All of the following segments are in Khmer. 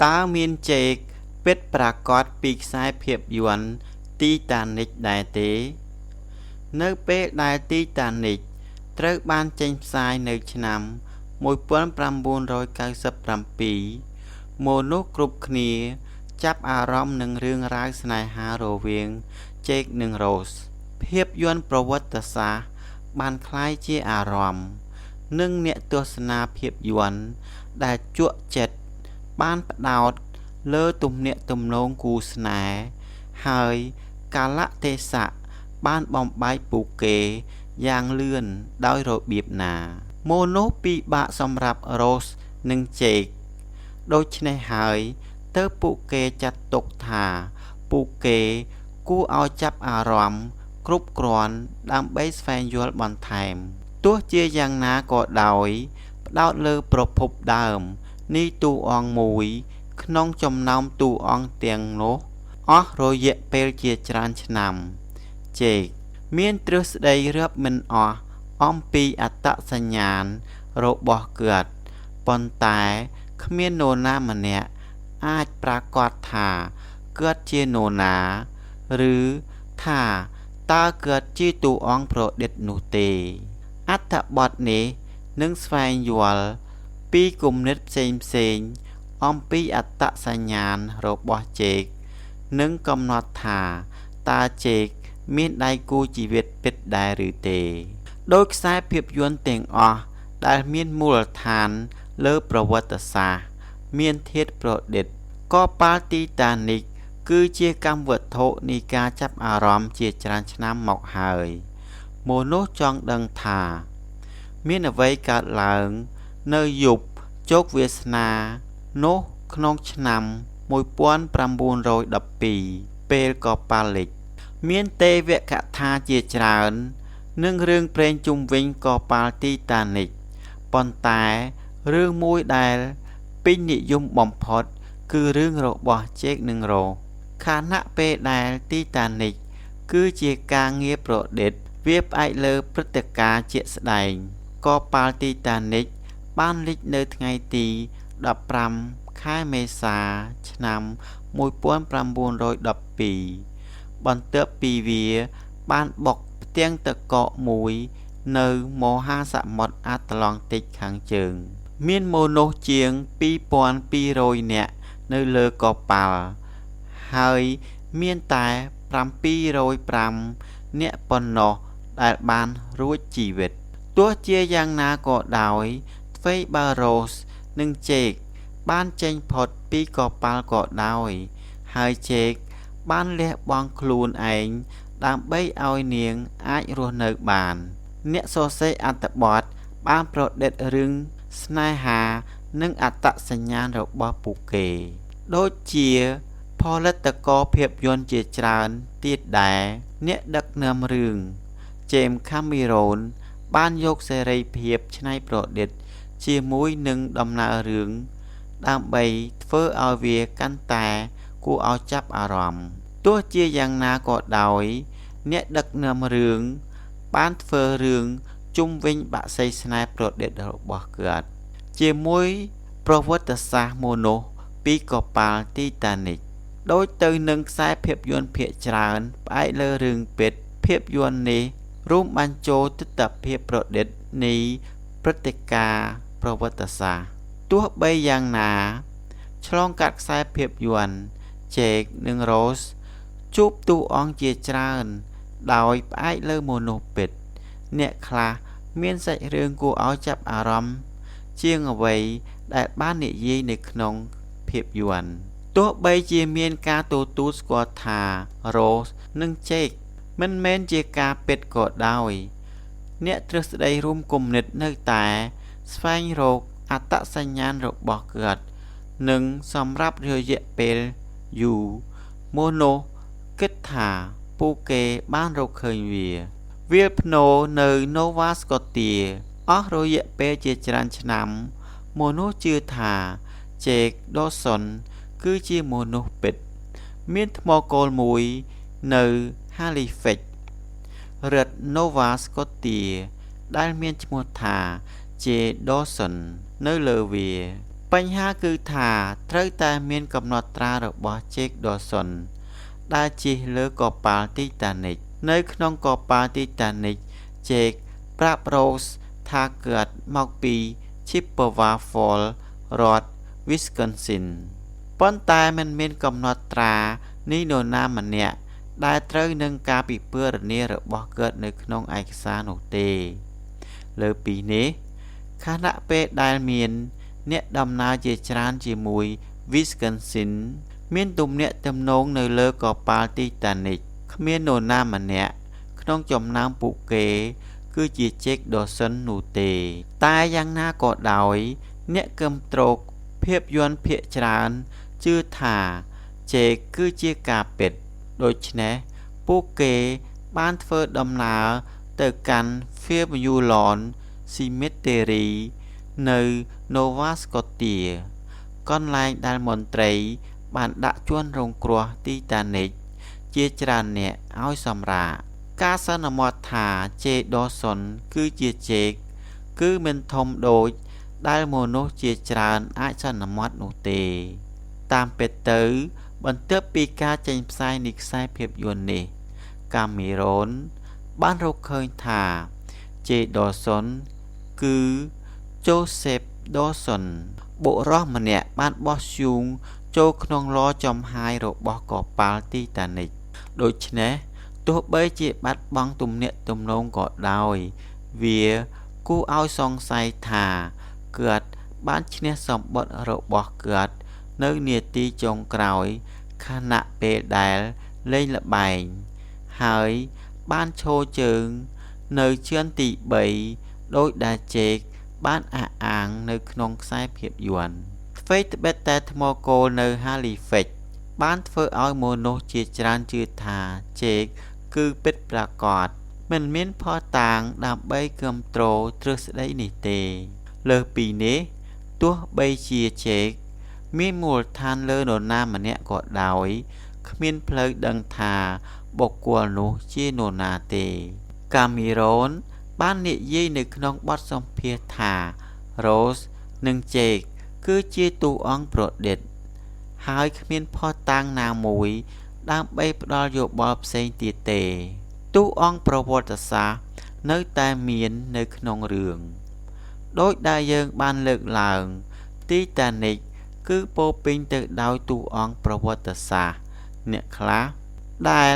ตาเมียนเจกเป็ดปรากฏปีกซ้ายเพียบยวนตีตานิกได้เตเนื้อเป็ดได้ตีตานิกเติร์กบานเจงสายในชนำมวยป้อนปรำบุญรอยเก้าสิบปรำปีโมนุกรุบขณีจับอารมณ์หนึ่งเรื่องร้ายสนายฮาโรเวียงเจกหนึ่งโรสเพียบยวนประวัติศาสตร์บานคล้ายเจอารมณ์นึ่งเนี่ยตัวสนาเพียบยวนได้จั่วเจ็ดบ้านประดาวเลือตุ่มเนี่ยตุ่มโลงกูสนาหายกาละเทศะบ้านบอมใบปูเกยางเลื่อนได้โรบีบนาโมโนปีบะสำหรับโรสหนึ่งเจกโดยในหายเตอปูเกจัดตกถาปูเกกูเอาจับอารมณ์กรุบกรอนดำเบสแฟนยัวบอลไทม์ตัวเจียยังนาก็ดอยดาวเลือประพบดามนี่ตูอองมวยขนองจมน้ำตูอองเตียงโนอ๋อโรเยเปลเจียจรันชนำเจกเมียนตรึสได้เรียบมันอ๋อมปีอัตสัญญาณโรบอเกิดปนตายขเมียนโนนามันเนี่ยอาจปรากฏถาเกิดเจโนนาหรือถ้าตาเกิดจีตูอองโปรเด็ดนูเตอัตบอดนี้นึ่งสไฟยัวลปีกลุ่มนิดเซมเซงอมปีอัตสัญญาณโรบอเจกนึ่งกำหนดถาตาเจกมีนได้กูชีวิตเป็ดได้หรือเตโดยสายเพียบยวนเต่งอได้มีนมูลฐานเลือประวัติศาสตร์มีนเทศโปรเด็ดก็ปาติตานิกคือเจียกรรมวัตถุในการจับอารมณ์เจียจรันชนะหมอกหายโมโนจองดังถามีนไว้กาดหลังเนยหยุบโจกเวสนาโนขนองชนำมวยป้อนปรำบูนโรยดับปีเปลกอปาลิกเมียนเตเวกะทาเจียจรันนึ่งเรื่องเพลงจุมวิงกอปาติตานิกปอนตายเรื่องมวยได้ปินิยมบ่มพอดคือเรื่องโรบอเจกหนึ่งโรคานะเปได้ติตานิกคือเจียกาเงียบโปรเด็ดเวียบไอเลอพฤติกาเจสไดก็ปาติตานิกบ้านลิกเนไงตีดับปรำค่ายเมษาชนำมวยป้วนปรำบูนโรยดับปีบอนเตอปีเวียบ้านบอกเตียงตะเกาะมวยเนอโมห้าสะหมดอัตลองติดขังเจิงเมียนโมโนเจียงปีปอนปีโรยเนี่ยเนอเลอกอปาลหายเมียนตายปรำปีโรยปรำเนี่ยปนโนได้บานรู้ชีวิตตัวเจียยังนาก็ดาวเฟยบาโรสหนึ่งเจกบ้านเจงพอดปีกอปาลก็ดาวหายเจกบ้านเลี้ยบองคลูนเองดามใบเอาเนียงอาจรัวเนกบานเนโซเซอัตบอดบ้านโปรดเด็ดรึงสไนหานึ่งอัตสัญญาณระบปุเกโดยเจียพอลัตกอเพียบยนเจียจรานตีดแดเนดักเนือมรึงเจมคามิโรนบ้านยกเสรีเพียบชนัยโปรดเด็ดเจียมุ้ยหนึ่งดำนาเรืองดามใบเฟอเอาเวียกันแต่กูเอาจับอารมณ์ตัวเจียยังนาก็ดอยเนดักเนือมเรืองบ้านเฟอเรืองจุ่มวิญบะไซสไนโปรดเด็ดบอเกิดเจียมุ้ยประวัติศาสตร์โมโนปีกอปาลติตานิกโดยตื่นหนึ่งสายเพียบยวนเพียจรานไปเลอเรืองเป็ดเพียบยวนนี้รูปบันโจติดตับเพียบโปรดเด็ดนี้ปฏิกาประวัติศาสตร์ตัวใบยางนาฉลองกัดสายเพียบยวนเจกหนึ่งโรสจูบตูอองเจียจรานดาวไปเลอโมโนเป็ดเนี่ยคลาเมียนใส่เรื่องกูเอาจับอารมณ์เจียงเอาไว้ได้บ้านเนี่ยยีในขนมเพียบยวนตัวใบเจียเมียนกาตูตูสกอทาโรสนึ่งเจกมันเมนเจียกาเป็ดกอดดาวเนี่ยตรึกได้ร่วมกลมเน็ตเนื้อแต่สไฟโรกอัตสัญญาณระบอกเกิดหนึ่งสำรับเรือเยเปลอยู่โมโนกิดถาปูเกบ้านเราเคยเวียพโนเนยโนวาสกอเตียอ๋อโรเยเปเจจรันชนำโมโนจือถาเจกโดสนคือจีโมโนเป็ดเมียนทมโกลมุยเนยฮาลิเฟกเรือโนวาสกอเตียได้เมียนชมถาเจโดสนเนยเลเวีย បញ្ហាគឺថាត្រូវតែមានកំណត់ត្រារបស់ Jack Dawson ដែលជិះលើកប៉ាល់ Titanic នៅក្នុងកប៉ាល់ Titanic Jack ប្រាប់ Rose ថាគាត់មកពី Chippewa Falls រដ្ឋ Wisconsin ប៉ុន្តែមិនមានកំណត់ត្រានេះនរណាម្នាក់ដែលត្រូវនឹងការពិពណ៌នារបស់គាត់នៅក្នុងឯកសារនោះទេលើពីនេះខណៈពេលដែលមានអ្នកដំណើរជាច្រើនជាមួយ Wisconsin មានទំនាក់ទំនងនៅលើកប៉ាល់ Titanic គ្មាននរណាម្នាក់ក្នុងចំណោមពួកគេគឺជា Jack Dawson នោះទេតែយ៉ាងណាក៏ដោយអ្នកគាំទ្រភាពយន្តភាគច្រើនជឿថា Jack គឺជាការពិតដូច្នេះពួកគេបានធ្វើដំណើរទៅកាន់ Fairmont Cemetery នៅ Nova Scotia កន្លែងដែលមន្ត្រីបានដាក់ជនរងគ្រោះ Titanic ជាច្រើនអ្នកឲ្យសម្រាកការសន្មតថា Jack Dawson គឺជា Jack គឺមិនធំដូចដែលមនុស្សជាច្រើនអាចសន្មតនោះទេតាមពិតទៅបន្ទាប់ពីការចេញផ្សាយនៃខ្សែភាពយន្តនេះ Cameron បានរកឃើញថា Jack Dawson គឺ Joseph Dawson បុរសម្នាក់បានបោះធ្យូងចូលក្នុងឡចំហាយរបស់កប៉ាល់ Titanic ដូច្នេះទោះបីជាបាត់បង់ទំនាក់ទំនងក៏ដោយវាគួរឲ្យសង្ស័យថាគាត់បានឈ្នះសម្បត្តិរបស់គាត់នៅនាទីចុងក្រោយខណៈពេលដែលលេងល្បែងហើយបានឈរជើងនៅជឿនទី3ដោយដែល Jack បានអះអាងនៅក្នុងខ្សែភាពយន្តអ្វីត្បិតតែថ្មគោលនៅ Halifax បានធ្វើឲ្យមនុស្សជាច្រើនជឿថា Jack គឺពិតប្រាកដមិនមានភស្តុតាងដើម្បីគាំទ្រទ្រឹស្ដីនេះទេលើសពីនេះទោះបីជា Jack មានមូលដ្ឋានលើនរណាម្នាក់ក៏ដោយគ្មានផ្លូវដឹងថាបុគ្គលនោះជានរណាទេ Cameron បាននិយាយនៅក្នុងបទសម្ភាសន៍ថា Rose និង Jack គឺជាតួអង្គប្រឌិតហើយគ្មានភស្តុតាងណាមួយដើម្បីផ្ដល់យោបល់ផ្សេងទៀតទេតួអង្គប្រវត្តិសាស្ត្រនៅតែមាននៅក្នុងរឿងដោយដែលយើងបានលើកឡើង Titanic គឺពោរពេញទៅដោយតួអង្គប្រវត្តិសាស្ត្រអ្នកខ្លះដែល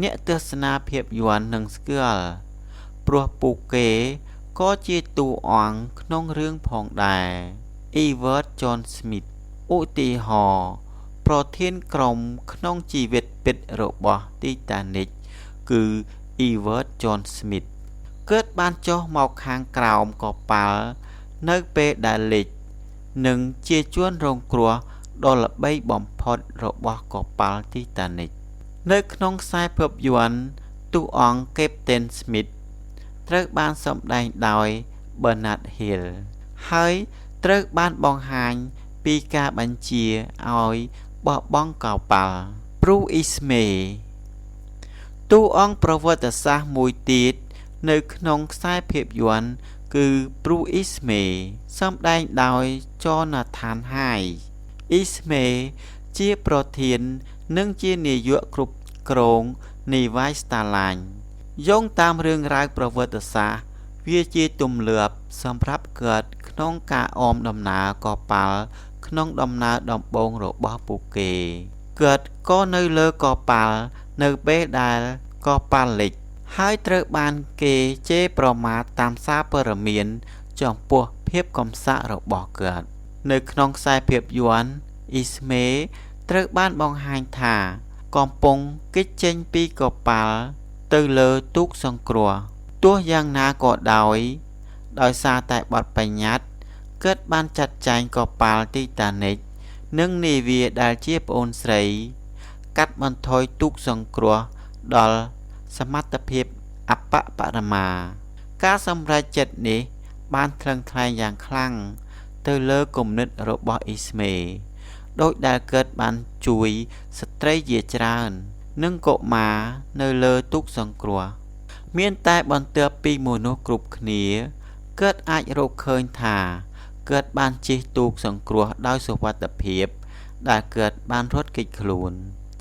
អ្នកទស្សនាភាពយន្តនឹងស្គាល់ព្រោះពួកគេក៏ជាតួអង្គក្នុងរឿងផងដែរ Edward John Smith ឧទាហរណ៍ប្រធានក្រុមក្នុងជីវិតពិតរបស់ Titanic គឺ Edward John Smith គាត់បានចុះមកខាងក្រោមកប៉ាល់នៅពេលដែលលិចនិងជាជនរងគ្រោះដ៏ល្បីបំផុតរបស់កប៉ាល់ Titanic នៅក្នុងខ្សែភាពយន្តតួអង្គ Captain Smith ត្រូវបានសម្ដែងដោយ Bernard Hill ហើយត្រូវបានបង្ហាញពីការបញ្ជាឲ្យបោះបង់កប៉ាល់ Bruce Ismay តួអង្គប្រវត្តិសាស្ត្រមួយទៀតនៅក្នុងខ្សែភាពយន្តគឺ Bruce Ismay សម្ដែងដោយ Jonathan Hyde Ismay ជាប្រធាននិងជានាយកគ្រប់គ្រងនៃវាយស្តាឡាញយោងតាមរឿងរ៉ាវប្រវត្តិសាស្ត្រវាជាទម្លាប់សម្រាប់គាត់ក្នុងការអមដំណើរកប៉ាល់ក្នុងដំណើរដំបូងរបស់ពួកគេគាត់ក៏នៅលើកប៉ាល់នៅពេលដែលកប៉ាល់លិចហើយត្រូវបានគេជេរប្រមាថតាមសារព័ត៌មានចំពោះភាពកំសត់របស់គាត់នៅក្នុងខ្សែភាពយន្ត Ismay ត្រូវបានបង្ហាញថាកំពុងគេចចេញពីកប៉ាល់ទៅលើទូកសង្គ្រោះទោះយ៉ាងណាក៏ដោយសារតែបទបញ្ញត្តិគាត់បានចាត់ចែងកប៉ាល់ Titanic និងនាវាដែលជាប្អូនស្រីកាត់បន្ថយទូកសង្គ្រោះដល់សមត្ថភាពអបបរមាការសម្រេចចិត្តនេះបានថ្លឹងថ្លែងយ៉ាងខ្លាំងទៅលើគំនិតរបស់ Ismay ដោយដែលគាត់បានជួយស្ត្រីជាច្រើននិងកុមារនៅលើទូកសង្គ្រោះមានតែបន្ទាប់ពីមនុស្សគ្រប់គ្នាគាត់អាចរកឃើញថា កើតបានជិះទូកសង្គ្រោះដោយសុវត្ថិភាពដែលកើតបានរត់គេចខ្លួន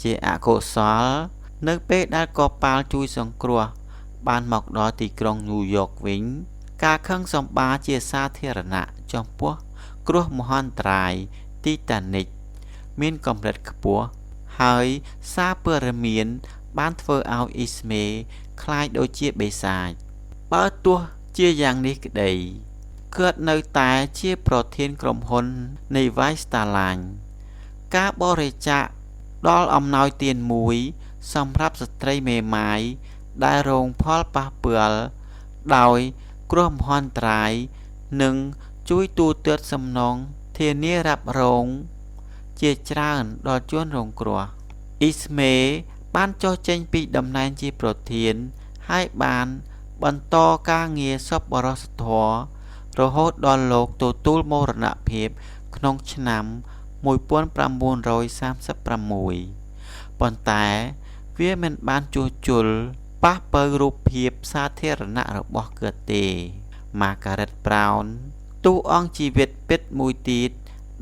ជាអកុសលនៅពេលដែលកប៉ាល់ជួយសង្គ្រោះបានមកដល់ទីក្រុងញូវយ៉កវិញការខឹងសម្បារជាសាធារណៈចំពោះគ្រោះមហន្តរាយទីតានិកមានកម្រិតខ្ពស់ហើយសារព័ត៌មានបានធ្វើឲ្យអ៊ីស្មេខ្លាចដូចជាបិសាចបើទោះជាយ៉ាងនេះក្តីគាត់នៅតែជាប្រធានក្រុមហ៊ុននៃវាយស្តាឡាញការបរិច្ចាគដល់អំណោយទានមួយសម្រាប់ស្ត្រីមេម៉ាយដែលរងផលប៉ះពាល់ដោយគ្រោះមហន្តរាយនិងជួយទូទាត់សំណងធានារ៉ាប់រងជាច្រើនដល់ជនរងគ្រោះអ៊ីស្មេបានចុះចេញពីតំណែងជាប្រធានហើយបានបន្តការងារសប្បុរសធម៌រហូតដល់លោកទទួលមរណភាពក្នុងឆ្នាំ1936ប៉ុន្តែវាមិនបានជួសជុលប៉ះប៉ូវរូបភាពសាធារណៈរបស់គាត់ទេ Margaret Brown តួអង្គជីវិតពិតមួយទៀត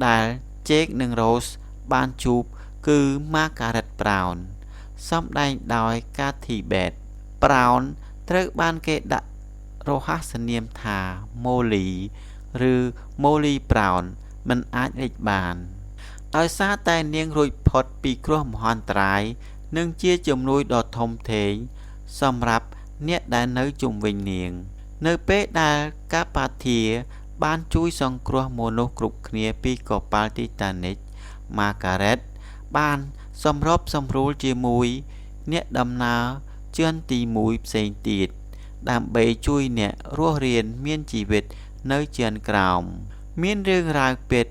ដែល Jake និង Rose បានជួបគឺ Margaret Brown សម្ដែងដោយ Kathy Bates Brown ត្រូវបានគេដាក់រហស្សនាមថា Molly ឬ Molly Brown មិនអាចលេចបានដោយសារតែនាងរួចផុតពីគ្រោះមហន្តរាយនិងជាជំនួយដ៏ធំធេងសម្រាប់អ្នកដែលនៅជុំវិញនាងនៅពេលដែលកាប៉ាធាបានជួយសង្គ្រោះមនុស្សគ្រប់គ្នាពីកប៉ាល់ទីតានិក Margaret បានសម្របសម្រួលជាមួយអ្នកដំណើរជឿនទី1ផ្សេងទៀតដើម្បីជួយអ្នករស់រានមានជីវិតនៅជឿនក្រោមមានរឿងរ៉ាវពិត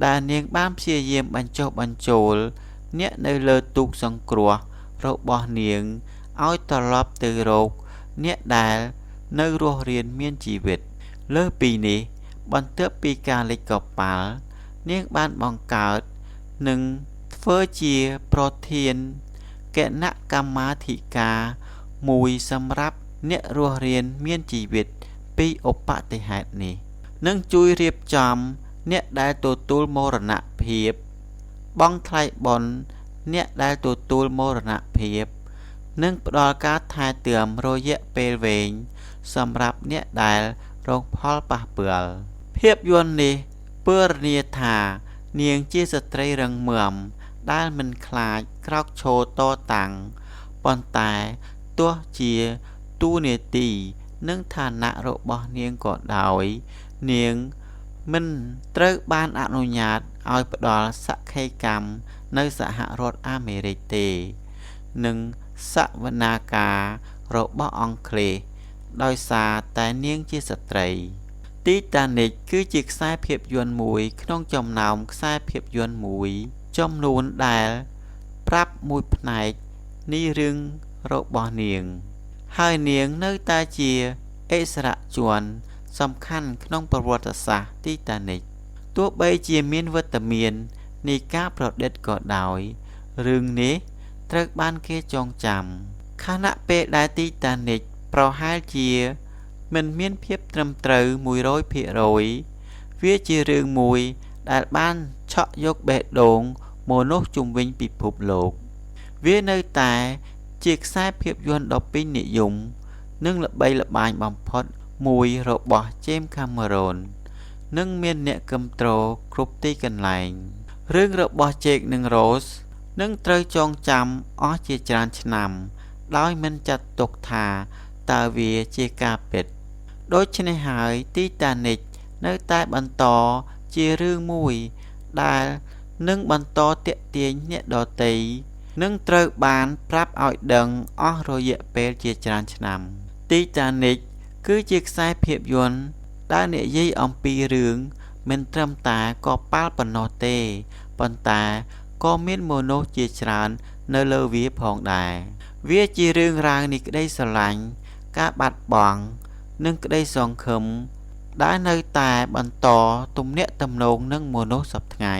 ដែលនាងបានព្យាយាមបញ្ចុះបញ្ចូលអ្នកនៅលើទូកសង្គ្រោះរបស់នាងឲ្យត្រឡប់ទៅរកអ្នកដែលនៅរស់រានមានជីវិតលើសពីនេះបន្ទាប់ពីការលិចកប៉ាល់នាងបានបង្កើតនិងធ្វើជាប្រធានគណៈកម្មាធិការមួយសម្រាប់អ្នករស់រានមានជីវិតពីឧបតិហេតុនេះនិងជួយរៀបចំអ្នកដែលទទួលមរណភាពបង់ថ្លៃបុណ្យអ្នកដែលទទួលមរណភាពនិងផ្ដល់ការថែទាំរយៈពេលវែងសម្រាប់អ្នកដែលរងផលប៉ះពាល់ភាពយន្តនេះពណ៌នាថានាងជាស្ត្រីរឹងមាំដែលមិនខ្លាចក្រោកឈរតតាំងប៉ុន្តែទោះជាតួនាទីនិងឋានៈរបស់នាងក៏ដោយនាងមិនត្រូវបានអនុញ្ញាតឲ្យផ្ដល់សក្ខីកម្មនៅសហរដ្ឋអាមេរិកទេនិងសវនាការរបស់អង់គ្លេសដោយសារតែនាងជាស្ត្រីទីតានិកគឺជាខ្សែភាពយន្តមួយក្នុងចំណោមខ្សែភាពយន្តមួយចំនួនដែលប្រាប់មួយផ្នែកនៃរឿងរបស់នាងហើយនាងនៅតែជាអិសរជនសំខាន់ក្នុងប្រវត្តិសាស្ត្រទីតានិកទោះបីជាមានវត្តមាននៃការប្រឌិតក៏ដោយរឿងនេះត្រូវបានគេចងចាំខណៈពេលដែលទីតានិកប្រហែលជាមិនមានភាពត្រឹមត្រូវ 100% វាជារឿងមួយដែលបានឆក់យកបេះដូងមនុស្សជុំវិញពិភពលោកវានៅតែជាខ្សែភាពយន្តដ៏ពេញនិយមនិងល្បីល្បាញបំផុតមួយរបស់ James Cameron និងមានអ្នកគាំទ្រគ្រប់ទីកន្លែងរឿងរបស់ Jake និង Rose នឹងត្រូវចងចាំអស់ជាច្រើនឆ្នាំដោយមិនចាត់ទុកថាតើវាជាការពិតដូច្នេះហើយទីតានិកនៅតែបន្តជារឿងមួយដែលនឹងបន្តទាក់ទាញអ្នកដទៃនិងត្រូវបានប្រាប់ឲ្យដឹងអស់រយៈពេលជាច្រើនឆ្នាំទីតានិកគឺជាខ្សែភាពយន្តដែលនិយាយអំពីរឿងមិនត្រឹមតែកប៉ាល់ប៉ុណ្ណោះទេប៉ុន្តែក៏មានមនុស្សជាច្រើននៅលើវាផងដែរវាជារឿងរ៉ាវនៃក្តីស្រឡាញ់ការបាត់បង់និងក្តីសង្ឃឹមដែលនៅតែបន្តទំនាក់ទំនងនឹងមនុស្សសព្វថ្ងៃ